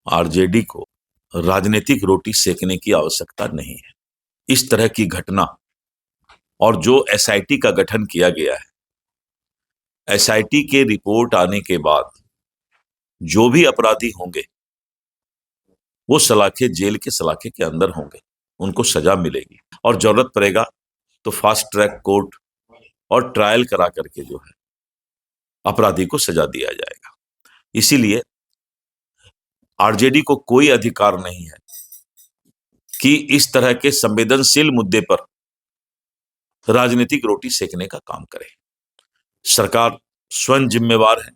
RJD को राजनीतिक रोटी सेकने की आवश्यकता नहीं है। इस तरह की घटना और जो एसआईटी का गठन किया गया है, एसआईटी के रिपोर्ट आने के बाद जो भी अपराधी होंगे वो सलाखे जेल के सलाखे के अंदर होंगे, उनको सजा मिलेगी और जरूरत पड़ेगा तो फास्ट ट्रैक कोर्ट और ट्रायल करा करके जो है अपराधी को सजा दिया जाएगा। इसीलिए आरजेडी को कोई अधिकार नहीं है कि इस तरह के संवेदनशील मुद्दे पर राजनीतिक रोटी सेकने का काम करे। सरकार स्वयं जिम्मेवार है,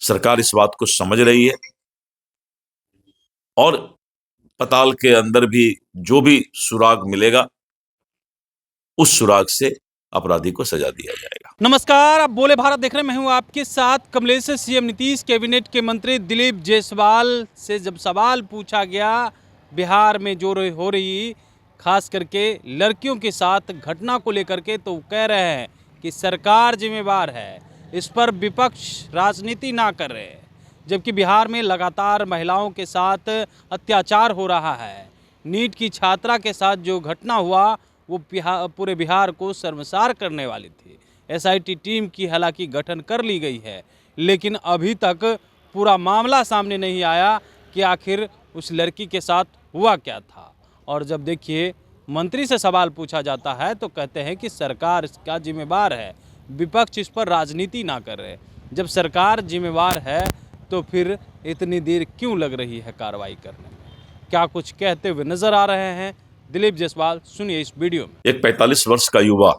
सरकार इस बात को समझ रही है और पताल के अंदर भी जो भी सुराग मिलेगा उस सुराग से अपराधी को सजा दिया जाएगा। नमस्कार, आप बोले भारत देख रहे हैं। मैं हूं आपके साथ कमलेश। सीएम नीतीश कैबिनेट के मंत्री दिलीप जायसवाल से जब सवाल पूछा गया बिहार में जो हो रही खास करके लड़कियों के साथ घटना को लेकर के, तो कह रहे हैं कि सरकार जिम्मेवार है, इस पर विपक्ष राजनीति ना कर रहे हैं। जबकि बिहार में लगातार महिलाओं के साथ अत्याचार हो रहा है। नीट की छात्रा के साथ जो घटना हुआ वो पूरे बिहार को शर्मसार करने वाली थी। एसआईटी टीम की हालांकि गठन कर ली गई है, लेकिन अभी तक पूरा मामला सामने नहीं आया कि आखिर उस लड़की के साथ हुआ क्या था। और जब देखिए मंत्री से सवाल पूछा जाता है तो कहते हैं कि सरकार इसका जिम्मेवार है, विपक्ष इस पर राजनीति ना कर रहे। जब सरकार जिम्मेवार है तो फिर इतनी देर क्यों लग रही है कार्रवाई करने में? क्या कुछ कहते हुए नजर आ रहे हैं दिलीप जायसवाल, सुनिए इस वीडियो में। एक 45 वर्ष का युवा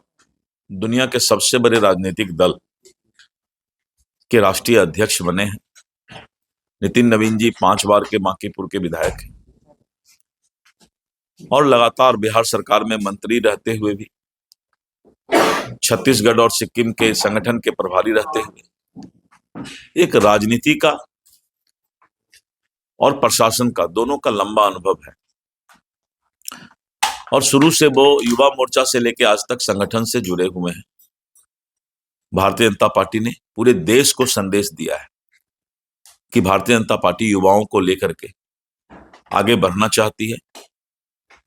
दुनिया के सबसे बड़े राजनीतिक दल के राष्ट्रीय अध्यक्ष बने हैं। नितिन नवीन जी 5 बार के बांकीपुर के विधायक हैं और लगातार बिहार सरकार में मंत्री रहते हुए भी, छत्तीसगढ़ और सिक्किम के संगठन के प्रभारी रहते हुए एक राजनीति का और प्रशासन का दोनों का लंबा अनुभव है। और शुरू से वो युवा मोर्चा से लेकर आज तक संगठन से जुड़े हुए हैं। भारतीय जनता पार्टी ने पूरे देश को संदेश दिया है कि भारतीय जनता पार्टी युवाओं को लेकर के आगे बढ़ना चाहती है।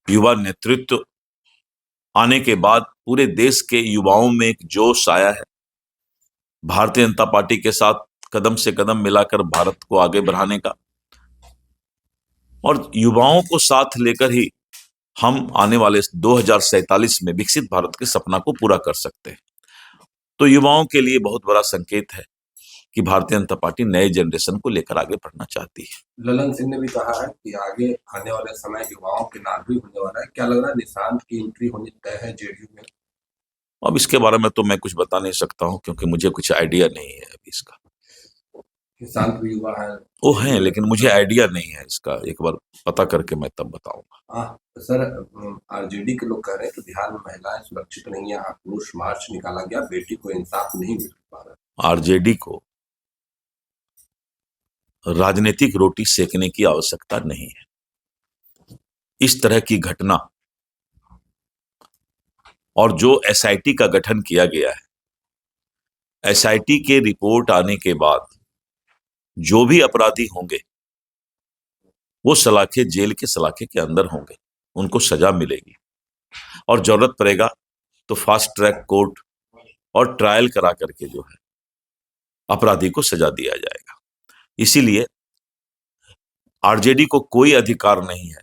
युवा नेतृत्व आने के बाद पूरे देश के युवाओं में एक जोश आया है। भारतीय जनता पार्टी के साथ कदम से कदम मिलाकर भारत को आगे बढ़ाने का, और युवाओं को साथ लेकर ही हम आने वाले 2047 में विकसित भारत के सपना को पूरा कर सकते हैं। तो युवाओं के लिए बहुत बड़ा संकेत है कि भारतीय जनता पार्टी नए जनरेशन को लेकर आगे बढ़ना चाहती है। ललन सिंह ने भी कहा है कि आगे आने वाले समय युवाओं के नागरिक भी होने वाला है। क्या लग रहा है निशांत की एंट्री होनी तय है जेडीयू में? अब इसके बारे में तो मैं कुछ बता नहीं सकता हूं क्योंकि मुझे कुछ आइडिया नहीं है अभी इसका। निशांत भी युवा है, वो है, लेकिन मुझे आइडिया नहीं है इसका। एक बार पता करके मैं तब बताऊंगा। सर, आरजेडी के लोग कह रहे हैं कि बिहार में महिलाएं सुरक्षित नहीं है, आक्रोश मार्च निकाला गया, बेटी को इंसाफ नहीं मिल पा रहा। आरजेडी को राजनीतिक रोटी सेकने की आवश्यकता नहीं है। इस तरह की घटना और जो एसआईटी का गठन किया गया है, एसआईटी के रिपोर्ट आने के बाद जो भी अपराधी होंगे वो सलाखे जेल के सलाखे के अंदर होंगे, उनको सजा मिलेगी और जरूरत पड़ेगा तो फास्ट ट्रैक कोर्ट और ट्रायल करा करके जो है अपराधी को सजा दिया जाएगा। इसीलिए आरजेडी को कोई अधिकार नहीं है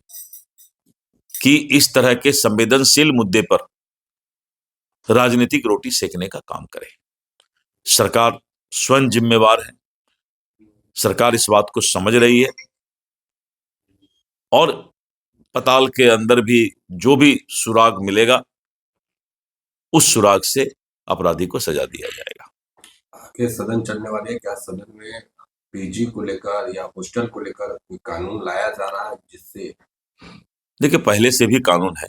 कि इस तरह के संवेदनशील मुद्दे पर राजनीतिक रोटी सेकने का काम करे। सरकार स्वयं जिम्मेवार है, सरकार इस बात को समझ रही है और पताल के अंदर भी जो भी सुराग मिलेगा उस सुराग से अपराधी को सजा दिया जाएगा। आगे सदन चलने वाले हैं, क्या सदन में पीजी को लेकर या हॉस्टल को लेकर कोई कानून लाया जा रहा है जिससे? देखिए, पहले से भी कानून है,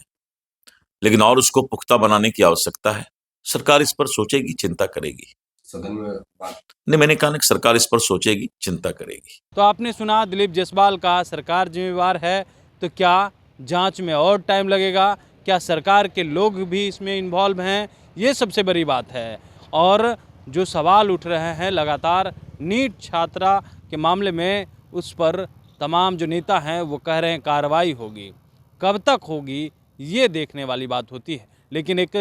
लेकिन और उसको पुख्ता बनाने की आवश्यकता है। सरकार इस पर सोचेगी, चिंता करेगी। सदन में बात नहीं, मैंने कहा कि सरकार इस पर सोचेगी, चिंता करेगी। तो आपने सुना दिलीप जायसवाल कहा सरकार जिम्मेवार है, तो क्या जांच में और टाइम लगेगा? क्या सरकार के लोग भी इसमें इन्वॉल्व हैं? ये सबसे बड़ी बात है। और जो सवाल उठ रहे हैं लगातार नीट छात्रा के मामले में, उस पर तमाम जो नेता हैं वो कह रहे हैं कार्रवाई होगी, कब तक होगी ये देखने वाली बात होती है। लेकिन एक